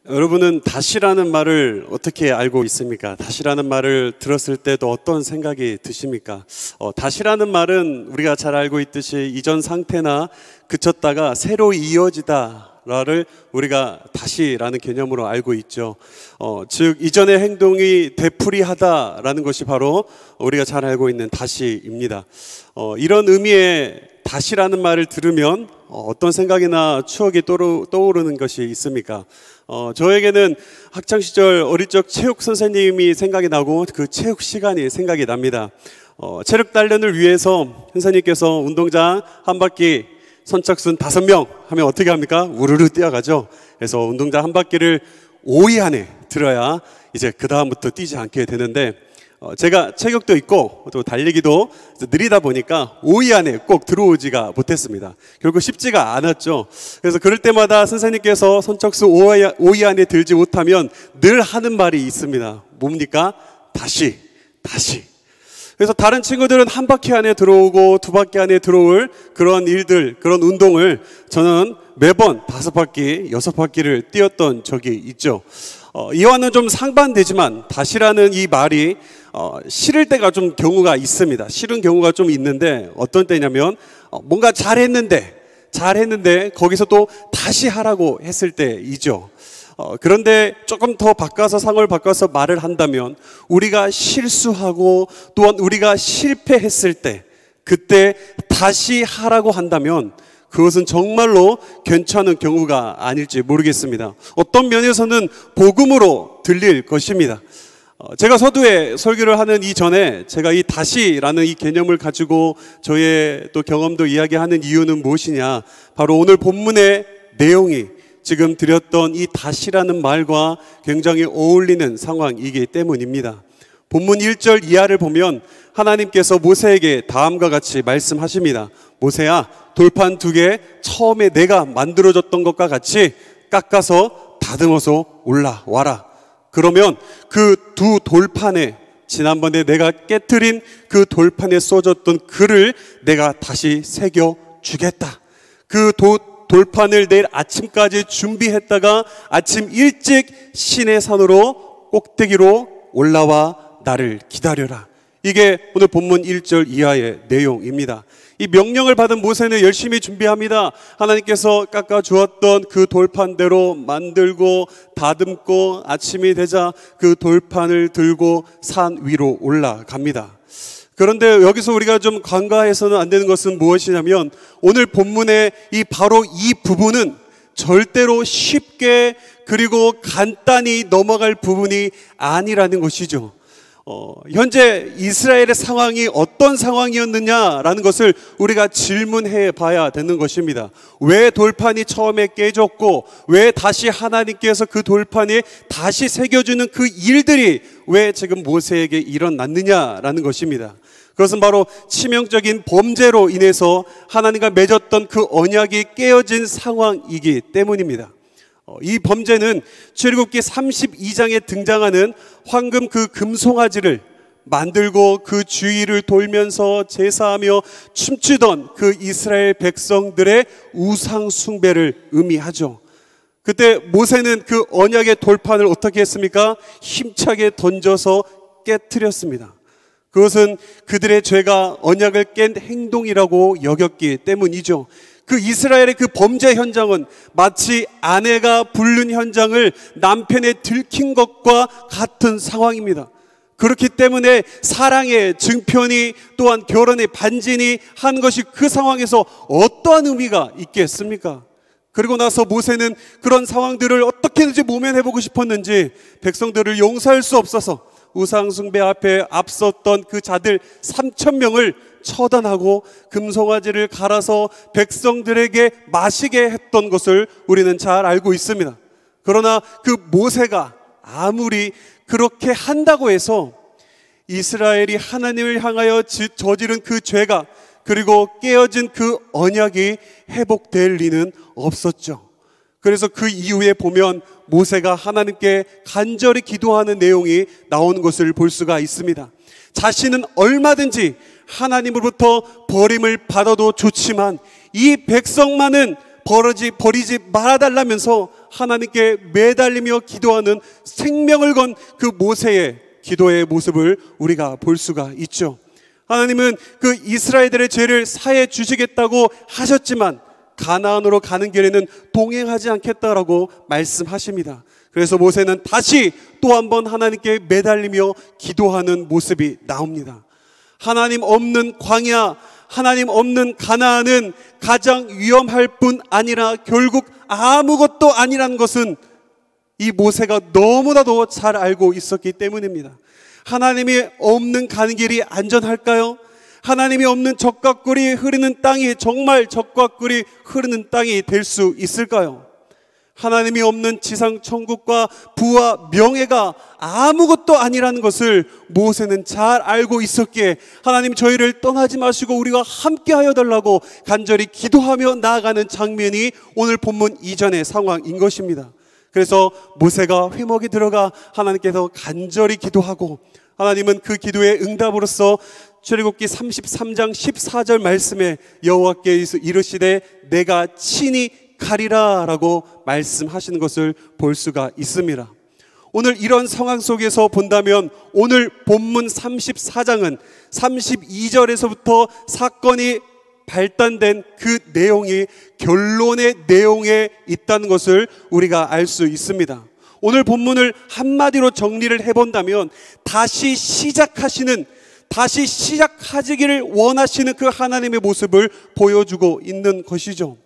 여러분은 다시라는 말을 어떻게 알고 있습니까? 다시라는 말을 들었을 때도 어떤 생각이 드십니까? 다시라는 말은 우리가 잘 알고 있듯이 이전 상태나 그쳤다가 새로 이어지다를 우리가 다시라는 개념으로 알고 있죠. 즉 이전의 행동이 되풀이하다라는 것이 바로 우리가 잘 알고 있는 다시입니다. 이런 의미의 다시라는 말을 들으면 어떤 생각이나 추억이 떠오르는 것이 있습니까? 저에게는 학창시절 어릴 적 체육 선생님이 생각이 나고 그 체육 시간이 생각이 납니다. 체력 단련을 위해서 선생님께서 운동장 한 바퀴 선착순 5명 하면 어떻게 합니까? 우르르 뛰어가죠. 그래서 운동장 한 바퀴를 5위 안에 들어야 이제 그 다음부터 뛰지 않게 되는데, 제가 체격도 있고 또 달리기도 느리다 보니까 5위 안에 꼭 들어오지가 못했습니다. 결국 쉽지가 않았죠. 그래서 그럴 때마다 선생님께서 선착순 5위 안에 들지 못하면 늘 하는 말이 있습니다. 뭡니까? 다시. 그래서 다른 친구들은 한 바퀴 안에 들어오고 두 바퀴 안에 들어올 그런 일들, 그런 운동을 저는 매번 5바퀴, 6바퀴를 뛰었던 적이 있죠. 이와는 좀 상반되지만 다시라는 이 말이 싫을 때가 좀 경우가 있습니다. 싫은 경우가 좀 있는데 어떤 때냐면 뭔가 잘했는데 거기서 또 다시 하라고 했을 때이죠. 그런데 조금 더 상을 바꿔서 말을 한다면 우리가 실수하고 또한 우리가 실패했을 때 그때 다시 하라고 한다면 그것은 정말로 괜찮은 경우가 아닐지 모르겠습니다. 어떤 면에서는 복음으로 들릴 것입니다. 제가 서두에 설교를 하는 이전에 제가 이 다시라는 이 개념을 가지고 저의 또 경험도 이야기하는 이유는 무엇이냐, 바로 오늘 본문의 내용이 지금 드렸던 이 다시라는 말과 굉장히 어울리는 상황이기 때문입니다. 본문 1절 이하를 보면 하나님께서 모세에게 다음과 같이 말씀하십니다. 모세야, 돌판 2개 처음에 내가 만들어줬던 것과 같이 깎아서 다듬어서 올라와라. 그러면 그 두 돌판에, 지난번에 내가 깨트린 그 돌판에 써졌던 글을 내가 다시 새겨주겠다. 그 돌판을 내일 아침까지 준비했다가 아침 일찍 시내산으로 꼭대기로 올라와 나를 기다려라. 이게 오늘 본문 1절 이하의 내용입니다. 이 명령을 받은 모세는 열심히 준비합니다. 하나님께서 깎아주었던 그 돌판대로 만들고 다듬고 아침이 되자 그 돌판을 들고 산 위로 올라갑니다. 그런데 여기서 우리가 좀 간과해서는 안 되는 것은 무엇이냐면 오늘 본문의 바로 이 부분은 절대로 쉽게 그리고 간단히 넘어갈 부분이 아니라는 것이죠. 현재 이스라엘의 상황이 어떤 상황이었느냐라는 것을 우리가 질문해 봐야 되는 것입니다. 왜 돌판이 처음에 깨졌고 왜 다시 하나님께서 그 돌판에 다시 새겨주는 그 일들이 왜 지금 모세에게 일어났느냐라는 것입니다. 그것은 바로 치명적인 범죄로 인해서 하나님과 맺었던 그 언약이 깨어진 상황이기 때문입니다. 이 범죄는 출애굽기 32장에 등장하는 황금 그 금송아지를 만들고 그 주위를 돌면서 제사하며 춤추던 그 이스라엘 백성들의 우상 숭배를 의미하죠. 그때 모세는 그 언약의 돌판을 어떻게 했습니까? 힘차게 던져서 깨트렸습니다. 그것은 그들의 죄가 언약을 깬 행동이라고 여겼기 때문이죠. 그 이스라엘의 그 범죄 현장은 마치 아내가 부른 현장을 남편에 들킨 것과 같은 상황입니다. 그렇기 때문에 사랑의 증표니 또한 결혼의 반지니 한 것이 그 상황에서 어떠한 의미가 있겠습니까? 그리고 나서 모세는 그런 상황들을 어떻게든지 모면해보고 싶었는지 백성들을 용서할 수 없어서 우상숭배 앞에 앞섰던 그 자들 3,000명을 처단하고 금송아지를 갈아서 백성들에게 마시게 했던 것을 우리는 잘 알고 있습니다. 그러나 그 모세가 아무리 그렇게 한다고 해서 이스라엘이 하나님을 향하여 저지른 그 죄가 그리고 깨어진 그 언약이 회복될 리는 없었죠. 그래서 그 이후에 보면 모세가 하나님께 간절히 기도하는 내용이 나오는 것을 볼 수가 있습니다. 자신은 얼마든지 하나님으로부터 버림을 받아도 좋지만 이 백성만은 버리지 말아달라면서 하나님께 매달리며 기도하는 생명을 건 그 모세의 기도의 모습을 우리가 볼 수가 있죠. 하나님은 그 이스라엘들의 죄를 사해 주시겠다고 하셨지만 가나안으로 가는 길에는 동행하지 않겠다라고 말씀하십니다. 그래서 모세는 다시 또 한 번 하나님께 매달리며 기도하는 모습이 나옵니다. 하나님 없는 광야, 하나님 없는 가나안은 가장 위험할 뿐 아니라 결국 아무것도 아니라는 것은 이 모세가 너무나도 잘 알고 있었기 때문입니다. 하나님이 없는 가는 길이 안전할까요? 하나님이 없는 적과 꿀이 흐르는 땅이 정말 적과 꿀이 흐르는 땅이 될 수 있을까요? 하나님이 없는 지상 천국과 부와 명예가 아무것도 아니라는 것을 모세는 잘 알고 있었기에 하나님 저희를 떠나지 마시고 우리와 함께하여 달라고 간절히 기도하며 나아가는 장면이 오늘 본문 이전의 상황인 것입니다. 그래서 모세가 회막에 들어가 하나님께서 간절히 기도하고 하나님은 그 기도의 응답으로서 출애굽기 33장 14절 말씀에 여호와께서 이르시되 내가 친히 가리라 라고 말씀하시는 것을 볼 수가 있습니다. 오늘 이런 상황 속에서 본다면 오늘 본문 34장은 32절에서부터 사건이 발단된 그 내용이 결론의 내용에 있다는 것을 우리가 알 수 있습니다. 오늘 본문을 한마디로 정리를 해본다면 다시 시작하시기를 원하시는 그 하나님의 모습을 보여주고 있는 것이죠.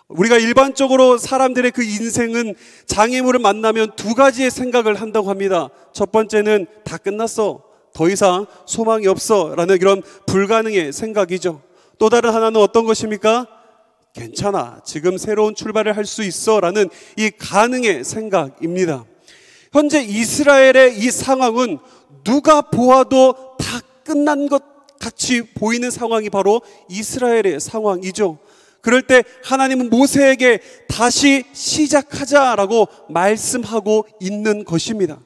우리가 일반적으로 사람들의 그 인생은 장애물을 만나면 두 가지의 생각을 한다고 합니다. 첫 번째는 다 끝났어, 더 이상 소망이 없어 라는 이런 불가능의 생각이죠. 또 다른 하나는 어떤 것입니까? 괜찮아, 지금 새로운 출발을 할 수 있어 라는 이 가능의 생각입니다. 현재 이스라엘의 이 상황은 누가 보아도 다 끝난 것 같이 보이는 상황이 바로 이스라엘의 상황이죠. 그럴 때 하나님은 모세에게 다시 시작하자라고 말씀하고 있는 것입니다.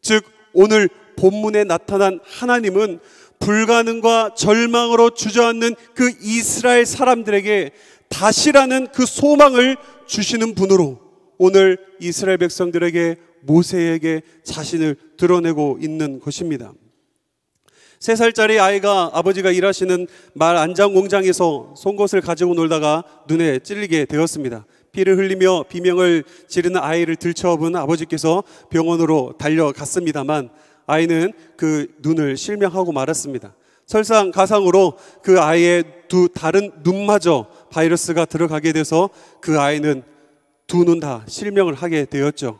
즉 오늘 본문에 나타난 하나님은 불가능과 절망으로 주저앉는 그 이스라엘 사람들에게 다시라는 그 소망을 주시는 분으로 오늘 이스라엘 백성들에게 모세에게 자신을 드러내고 있는 것입니다. 3살짜리 아이가 아버지가 일하시는 말 안장 공장에서 송곳을 가지고 놀다가 눈에 찔리게 되었습니다. 피를 흘리며 비명을 지르는 아이를 들쳐업은 아버지께서 병원으로 달려갔습니다만 아이는 그 눈을 실명하고 말았습니다. 설상가상으로 그 아이의 두 다른 눈마저 바이러스가 들어가게 돼서 그 아이는 두 눈 다 실명을 하게 되었죠.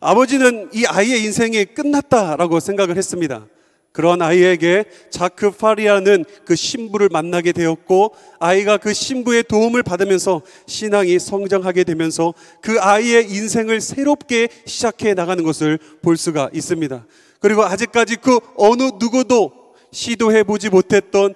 아버지는 이 아이의 인생이 끝났다라고 생각을 했습니다. 그런 아이에게 자크 파리라는 그 신부를 만나게 되었고 아이가 그 신부의 도움을 받으면서 신앙이 성장하게 되면서 그 아이의 인생을 새롭게 시작해 나가는 것을 볼 수가 있습니다. 그리고 아직까지 그 어느 누구도 시도해보지 못했던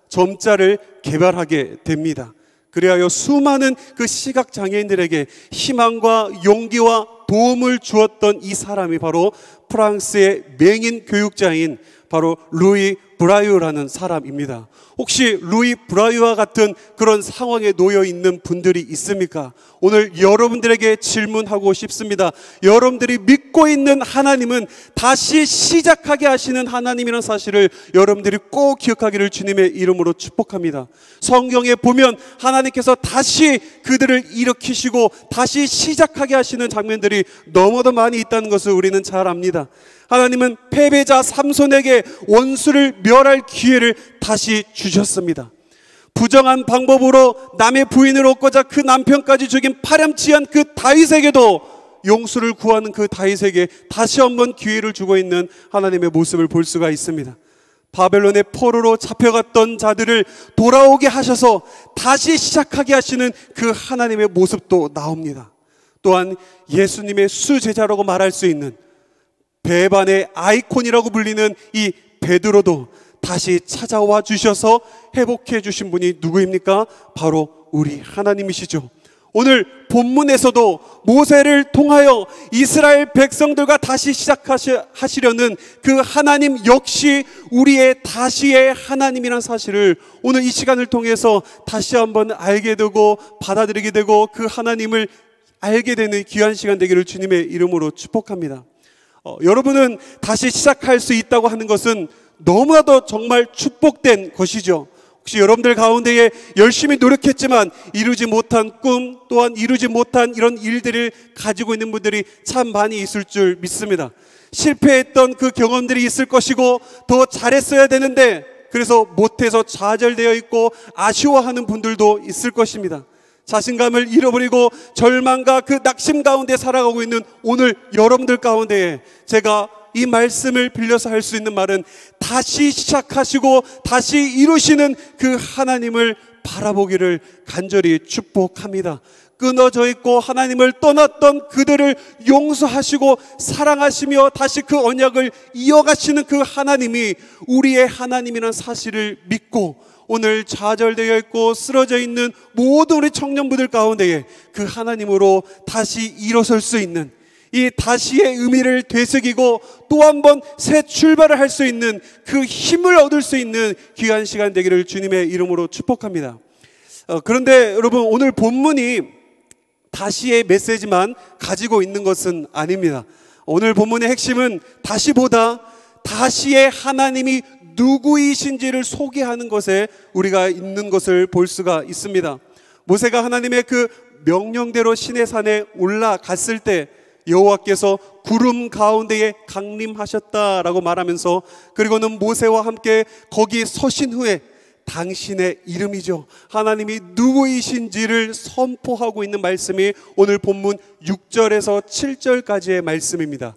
점자를 개발하게 됩니다. 그리하여 수많은 그 시각장애인들에게 희망과 용기와 도움을 주었던 이 사람이 바로 프랑스의 맹인 교육자인 바로 루이 브라이유라는 사람입니다. 혹시 루이 브라이유와 같은 그런 상황에 놓여 있는 분들이 있습니까? 오늘 여러분들에게 질문하고 싶습니다. 여러분들이 믿고 있는 하나님은 다시 시작하게 하시는 하나님이라는 사실을 여러분들이 꼭 기억하기를 주님의 이름으로 축복합니다. 성경에 보면 하나님께서 다시 그들을 일으키시고 다시 시작하게 하시는 장면들이 너무도 많이 있다는 것을 우리는 잘 압니다. 하나님은 패배자 삼손에게 원수를 멸할 기회를 다시 주셨습니다. 부정한 방법으로 남의 부인을 얻고자 그 남편까지 죽인 파렴치한 그 다윗에게도 용서를 구하는 그 다윗에게 다시 한번 기회를 주고 있는 하나님의 모습을 볼 수가 있습니다. 바벨론의 포로로 잡혀갔던 자들을 돌아오게 하셔서 다시 시작하게 하시는 그 하나님의 모습도 나옵니다. 또한 예수님의 수제자라고 말할 수 있는 배반의 아이콘이라고 불리는 이 베드로도 다시 찾아와 주셔서 회복해 주신 분이 누구입니까? 바로 우리 하나님이시죠. 오늘 본문에서도 모세를 통하여 이스라엘 백성들과 다시 시작하시려는 그 하나님 역시 우리의 다시의 하나님이라는 사실을 오늘 이 시간을 통해서 다시 한번 알게 되고 받아들이게 되고 그 하나님을 알게 되는 귀한 시간 되기를 주님의 이름으로 축복합니다. 여러분은 다시 시작할 수 있다고 하는 것은 너무나도 정말 축복된 것이죠. 혹시 여러분들 가운데에 열심히 노력했지만 이루지 못한 꿈 또한 이루지 못한 이런 일들을 가지고 있는 분들이 참 많이 있을 줄 믿습니다. 실패했던 그 경험들이 있을 것이고 더 잘했어야 되는데 그래서 못해서 좌절되어 있고 아쉬워하는 분들도 있을 것입니다. 자신감을 잃어버리고 절망과 그 낙심 가운데 살아가고 있는 오늘 여러분들 가운데에 제가 이 말씀을 빌려서 할 수 있는 말은 다시 시작하시고 다시 이루시는 그 하나님을 바라보기를 간절히 축복합니다. 끊어져 있고 하나님을 떠났던 그들을 용서하시고 사랑하시며 다시 그 언약을 이어가시는 그 하나님이 우리의 하나님이라는 사실을 믿고 오늘 좌절되어 있고 쓰러져 있는 모든 우리 청년부들 가운데에 그 하나님으로 다시 일어설 수 있는 이 다시의 의미를 되새기고 또 한 번 새 출발을 할 수 있는 그 힘을 얻을 수 있는 귀한 시간 되기를 주님의 이름으로 축복합니다. 그런데 여러분 오늘 본문이 다시의 메시지만 가지고 있는 것은 아닙니다. 오늘 본문의 핵심은 다시보다 다시의 하나님이 누구이신지를 소개하는 것에 우리가 있는 것을 볼 수가 있습니다. 모세가 하나님의 그 명령대로 시내산에 올라갔을 때 여호와께서 구름 가운데에 강림하셨다라고 말하면서 그리고는 모세와 함께 거기 서신 후에 당신의 이름이죠 하나님이 누구이신지를 선포하고 있는 말씀이 오늘 본문 6절에서 7절까지의 말씀입니다.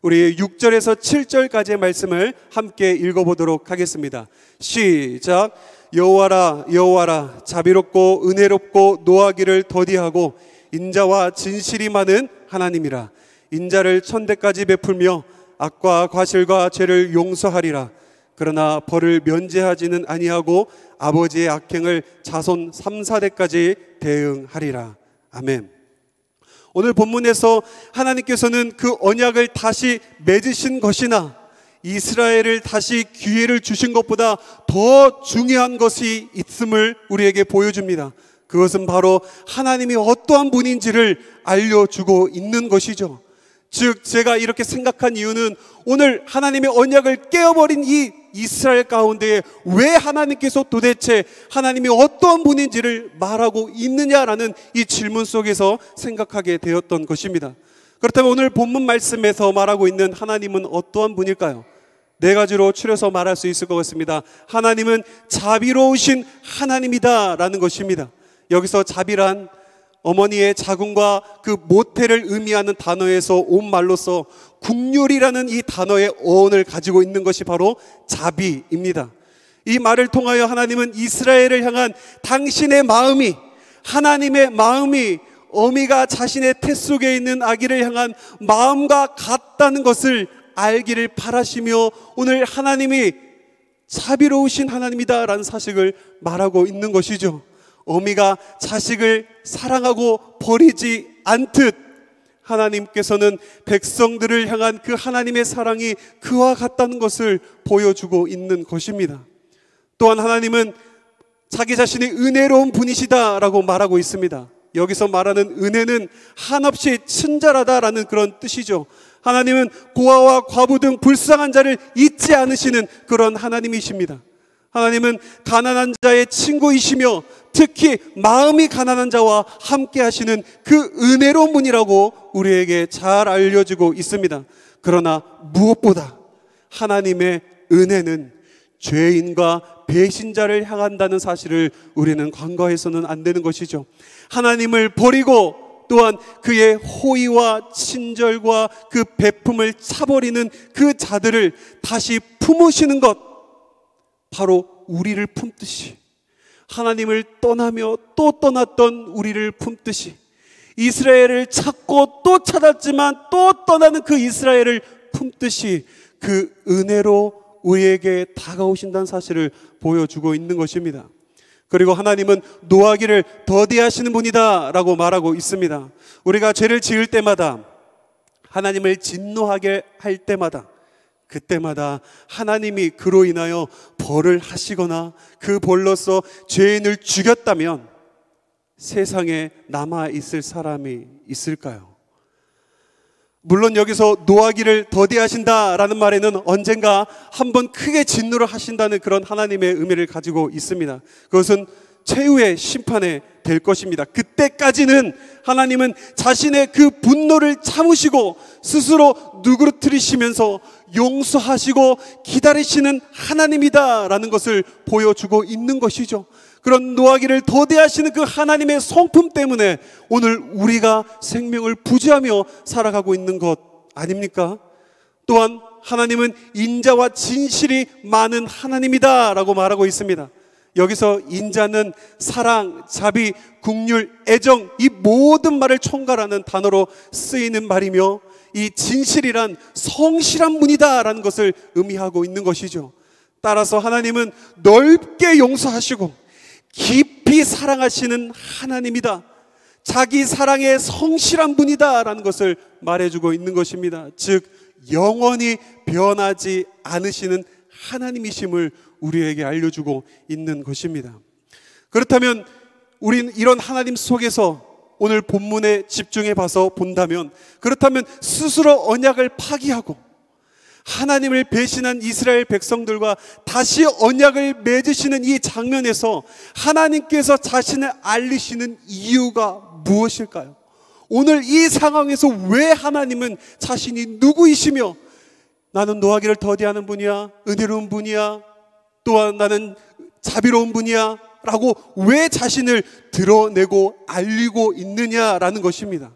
우리 6절에서 7절까지의 말씀을 함께 읽어보도록 하겠습니다. 시작. 여호와라 여호와라 자비롭고 은혜롭고 노하기를 더디하고 인자와 진실이 많은 하나님이라. 인자를 천대까지 베풀며 악과 과실과 죄를 용서하리라. 그러나 벌을 면제하지는 아니하고 아버지의 악행을 자손 3, 4대까지 대응하리라. 아멘. 오늘 본문에서 하나님께서는 그 언약을 다시 맺으신 것이나 이스라엘을 다시 기회를 주신 것보다 더 중요한 것이 있음을 우리에게 보여줍니다. 그것은 바로 하나님이 어떠한 분인지를 알려주고 있는 것이죠. 즉 제가 이렇게 생각한 이유는 오늘 하나님의 언약을 깨어버린 이 이스라엘 가운데에 왜 하나님께서 도대체 하나님이 어떠한 분인지를 말하고 있느냐라는 이 질문 속에서 생각하게 되었던 것입니다. 그렇다면 오늘 본문 말씀에서 말하고 있는 하나님은 어떠한 분일까요? 네 가지로 추려서 말할 수 있을 것 같습니다. 하나님은 자비로우신 하나님이다 라는 것입니다. 여기서 자비란 어머니의 자궁과 그 모태를 의미하는 단어에서 온 말로서 국률이라는 이 단어의 어원을 가지고 있는 것이 바로 자비입니다. 이 말을 통하여 하나님은 이스라엘을 향한 당신의 마음이 하나님의 마음이 어미가 자신의 태 속에 있는 아기를 향한 마음과 같다는 것을 알기를 바라시며 오늘 하나님이 자비로우신 하나님이다 라는 사실을 말하고 있는 것이죠. 어미가 자식을 사랑하고 버리지 않듯 하나님께서는 백성들을 향한 그 하나님의 사랑이 그와 같다는 것을 보여주고 있는 것입니다. 또한 하나님은 자기 자신이 은혜로운 분이시다라고 말하고 있습니다. 여기서 말하는 은혜는 한없이 친절하다라는 그런 뜻이죠. 하나님은 고아와 과부 등 불쌍한 자를 잊지 않으시는 그런 하나님이십니다. 하나님은 가난한 자의 친구이시며 특히 마음이 가난한 자와 함께 하시는 그 은혜로운 분이라고 우리에게 잘 알려지고 있습니다. 그러나 무엇보다 하나님의 은혜는 죄인과 배신자를 향한다는 사실을 우리는 간과해서는 안 되는 것이죠. 하나님을 버리고 또한 그의 호의와 친절과 그 베품을 차버리는 그 자들을 다시 품으시는 것, 바로 우리를 품듯이 하나님을 떠나며 또 떠났던 우리를 품듯이 이스라엘을 찾고 또 찾았지만 또 떠나는 그 이스라엘을 품듯이 그 은혜로 우리에게 다가오신다는 사실을 보여주고 있는 것입니다. 그리고 하나님은 노하기를 더디하시는 분이다 라고 말하고 있습니다. 우리가 죄를 지을 때마다, 하나님을 진노하게 할 때마다, 그때마다 하나님이 그로 인하여 벌을 하시거나 그 벌로서 죄인을 죽였다면 세상에 남아있을 사람이 있을까요? 물론 여기서 노하기를 더디하신다라는 말에는 언젠가 한번 크게 진노를 하신다는 그런 하나님의 의미를 가지고 있습니다. 그것은 최후의 심판에 될 것입니다. 그때까지는 하나님은 자신의 그 분노를 참으시고 스스로 누그러뜨리시면서 용서하시고 기다리시는 하나님이다라는 것을 보여주고 있는 것이죠. 그런 노하기를 더디하시는 그 하나님의 성품 때문에 오늘 우리가 생명을 부지하며 살아가고 있는 것 아닙니까? 또한 하나님은 인자와 진실이 많은 하나님이다 라고 말하고 있습니다. 여기서 인자는 사랑, 자비, 긍휼, 애정, 이 모든 말을 총괄하는 단어로 쓰이는 말이며, 이 진실이란 성실한 분이다 라는 것을 의미하고 있는 것이죠. 따라서 하나님은 넓게 용서하시고 깊이 사랑하시는 하나님이다, 자기 사랑에 성실한 분이다 라는 것을 말해주고 있는 것입니다. 즉 영원히 변하지 않으시는 하나님이심을 우리에게 알려주고 있는 것입니다. 그렇다면 우린 이런 하나님 속에서 오늘 본문에 집중해 봐서 본다면, 그렇다면 스스로 언약을 파기하고 하나님을 배신한 이스라엘 백성들과 다시 언약을 맺으시는 이 장면에서 하나님께서 자신을 알리시는 이유가 무엇일까요? 오늘 이 상황에서 왜 하나님은 자신이 누구이시며, 나는 노하기를 더디하는 분이야, 은혜로운 분이야, 또한 나는 자비로운 분이야 라고 왜 자신을 드러내고 알리고 있느냐라는 것입니다.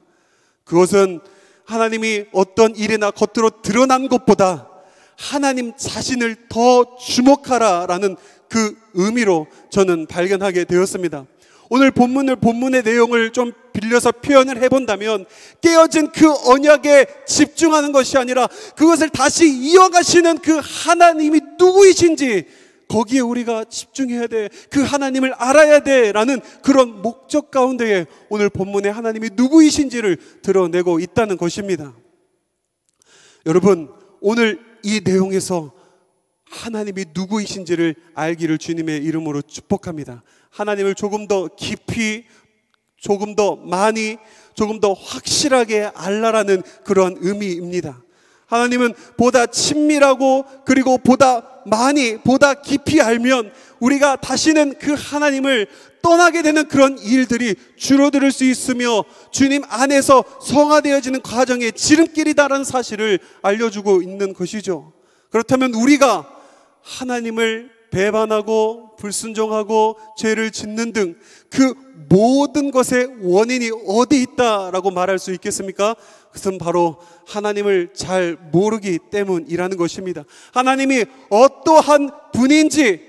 그것은 하나님이 어떤 일이나 겉으로 드러난 것보다 하나님 자신을 더 주목하라라는 그 의미로 저는 발견하게 되었습니다. 오늘 본문의 내용을 좀 빌려서 표현을 해본다면, 깨어진 그 언약에 집중하는 것이 아니라 그것을 다시 이어가시는 그 하나님이 누구이신지 거기에 우리가 집중해야 돼, 그 하나님을 알아야 돼 라는 그런 목적 가운데에 오늘 본문에 하나님이 누구이신지를 드러내고 있다는 것입니다. 여러분, 오늘 이 내용에서 하나님이 누구이신지를 알기를 주님의 이름으로 축복합니다. 하나님을 조금 더 깊이, 조금 더 많이, 조금 더 확실하게 알라라는 그런 의미입니다. 하나님은 보다 친밀하고 그리고 보다 많이, 보다 깊이 알면 우리가 다시는 그 하나님을 떠나게 되는 그런 일들이 줄어들 수 있으며 주님 안에서 성화되어지는 과정의 지름길이다라는 사실을 알려주고 있는 것이죠. 그렇다면 우리가 하나님을 배반하고 불순종하고 죄를 짓는 등 그 모든 것의 원인이 어디 있다라고 말할 수 있겠습니까? 그것은 바로 하나님을 잘 모르기 때문이라는 것입니다. 하나님이 어떠한 분인지,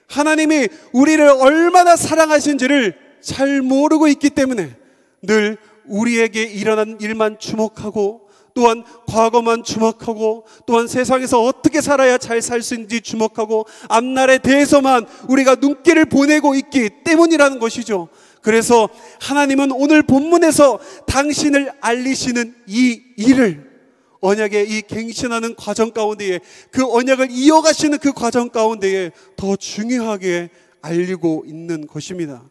하나님이 우리를 얼마나 사랑하신지를 잘 모르고 있기 때문에 늘 우리에게 일어난 일만 주목하고, 또한 과거만 주목하고, 또한 세상에서 어떻게 살아야 잘 살 수 있는지 주목하고, 앞날에 대해서만 우리가 눈길을 보내고 있기 때문이라는 것이죠. 그래서 하나님은 오늘 본문에서 당신을 알리시는 이 일을, 언약의 이 갱신하는 과정 가운데에, 그 언약을 이어가시는 그 과정 가운데에 더 중요하게 알리고 있는 것입니다.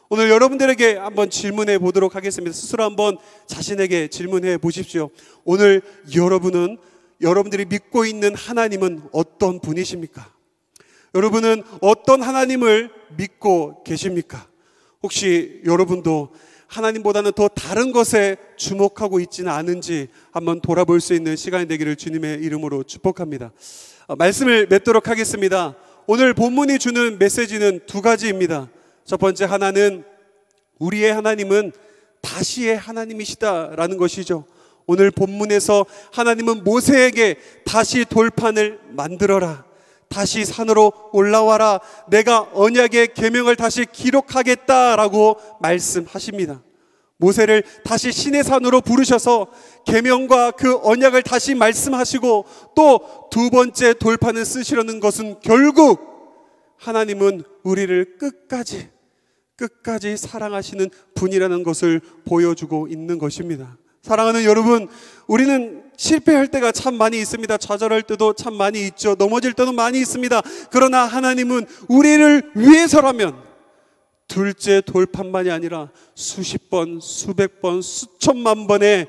오늘 여러분들에게 한번 질문해 보도록 하겠습니다. 스스로 한번 자신에게 질문해 보십시오. 오늘 여러분들이 믿고 있는 하나님은 어떤 분이십니까? 여러분은 어떤 하나님을 믿고 계십니까? 혹시 여러분도 하나님보다는 더 다른 것에 주목하고 있지는 않은지 한번 돌아볼 수 있는 시간이 되기를 주님의 이름으로 축복합니다. 말씀을 맺도록 하겠습니다. 오늘 본문이 주는 메시지는 두 가지입니다. 첫 번째 하나는 우리의 하나님은 다시의 하나님이시다라는 것이죠. 오늘 본문에서 하나님은 모세에게 다시 돌판을 만들어라, 다시 산으로 올라와라, 내가 언약의 계명을 다시 기록하겠다라고 말씀하십니다. 모세를 다시 시내 산으로 부르셔서 계명과 그 언약을 다시 말씀하시고, 또 두 번째 돌판을 쓰시려는 것은 결국 하나님은 우리를 끝까지 끝까지 사랑하시는 분이라는 것을 보여주고 있는 것입니다. 사랑하는 여러분, 우리는 실패할 때가 참 많이 있습니다. 좌절할 때도 참 많이 있죠. 넘어질 때도 많이 있습니다. 그러나 하나님은 우리를 위해서라면 둘째 돌판만이 아니라 수십 번, 수백 번, 수천만 번의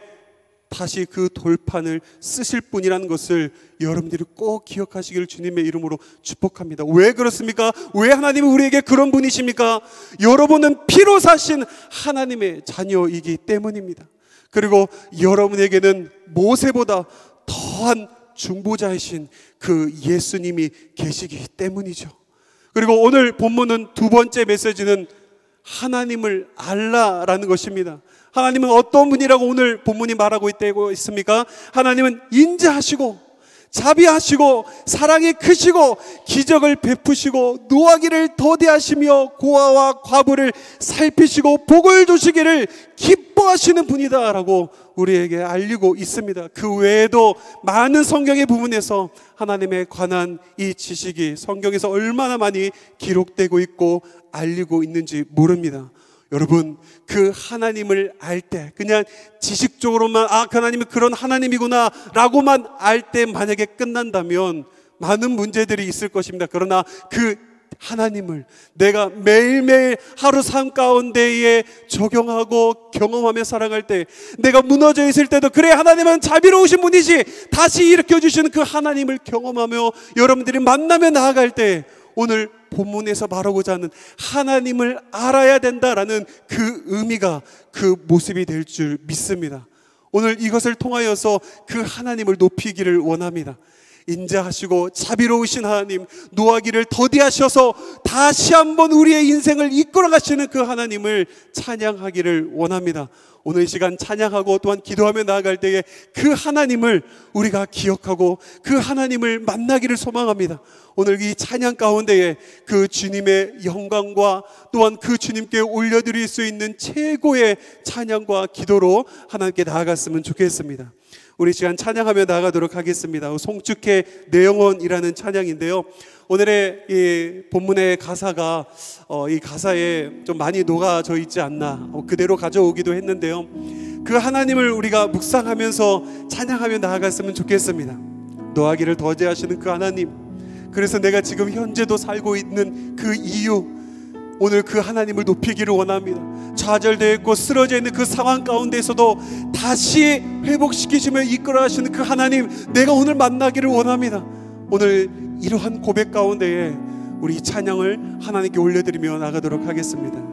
다시 그 돌판을 쓰실 분이라는 것을 여러분들이 꼭 기억하시기를 주님의 이름으로 축복합니다. 왜 그렇습니까? 왜 하나님이 우리에게 그런 분이십니까? 여러분은 피로 사신 하나님의 자녀이기 때문입니다. 그리고 여러분에게는 모세보다 더한 중보자이신 그 예수님이 계시기 때문이죠. 그리고 오늘 본문은 두 번째 메시지는 하나님을 알라라는 것입니다. 하나님은 어떤 분이라고 오늘 본문이 말하고 있습니까? 하나님은 인자하시고 자비하시고 사랑이 크시고 기적을 베푸시고 노하기를 더디하시며 고아와 과부를 살피시고 복을 주시기를 기뻐하시는 분이다라고 우리에게 알리고 있습니다. 그 외에도 많은 성경의 부분에서 하나님에 관한 이 지식이 성경에서 얼마나 많이 기록되고 있고 알리고 있는지 모릅니다. 여러분, 그 하나님을 알 때 그냥 지식적으로만 그 하나님이 그런 하나님이구나 라고만 알 때 만약에 끝난다면 많은 문제들이 있을 것입니다. 그러나 그 하나님을 내가 매일매일 하루 삶 가운데에 적용하고 경험하며 살아갈 때, 내가 무너져 있을 때도 그래 하나님은 자비로우신 분이지 다시 일으켜주시는 그 하나님을 경험하며 여러분들이 만나며 나아갈 때, 오늘 본문에서 말하고자 하는 하나님을 알아야 된다라는 그 의미가, 그 모습이 될 줄 믿습니다. 오늘 이것을 통하여서 그 하나님을 높이기를 원합니다. 인자하시고 자비로우신 하나님, 노하기를 더디하셔서 다시 한번 우리의 인생을 이끌어 가시는 그 하나님을 찬양하기를 원합니다. 오늘 이 시간 찬양하고 또한 기도하며 나아갈 때에 그 하나님을 우리가 기억하고 그 하나님을 만나기를 소망합니다. 오늘 이 찬양 가운데에 그 주님의 영광과 또한 그 주님께 올려드릴 수 있는 최고의 찬양과 기도로 하나님께 나아갔으면 좋겠습니다. 우리 시간 찬양하며 나아가도록 하겠습니다. 송축해 내 영혼이라는 찬양인데요, 오늘의 이 본문의 가사가 이 가사에 좀 많이 녹아져 있지 않나 그대로 가져오기도 했는데요, 그 하나님을 우리가 묵상하면서 찬양하며 나아갔으면 좋겠습니다. 노하기를 더디하시는 그 하나님, 그래서 내가 지금 현재도 살고 있는 그 이유, 오늘 그 하나님을 높이기를 원합니다. 좌절되어 있고 쓰러져 있는 그 상황 가운데서도 다시 회복시키시며 이끌어 가시는 그 하나님, 내가 오늘 만나기를 원합니다. 오늘 이러한 고백 가운데에 우리 찬양을 하나님께 올려드리며 나가도록 하겠습니다.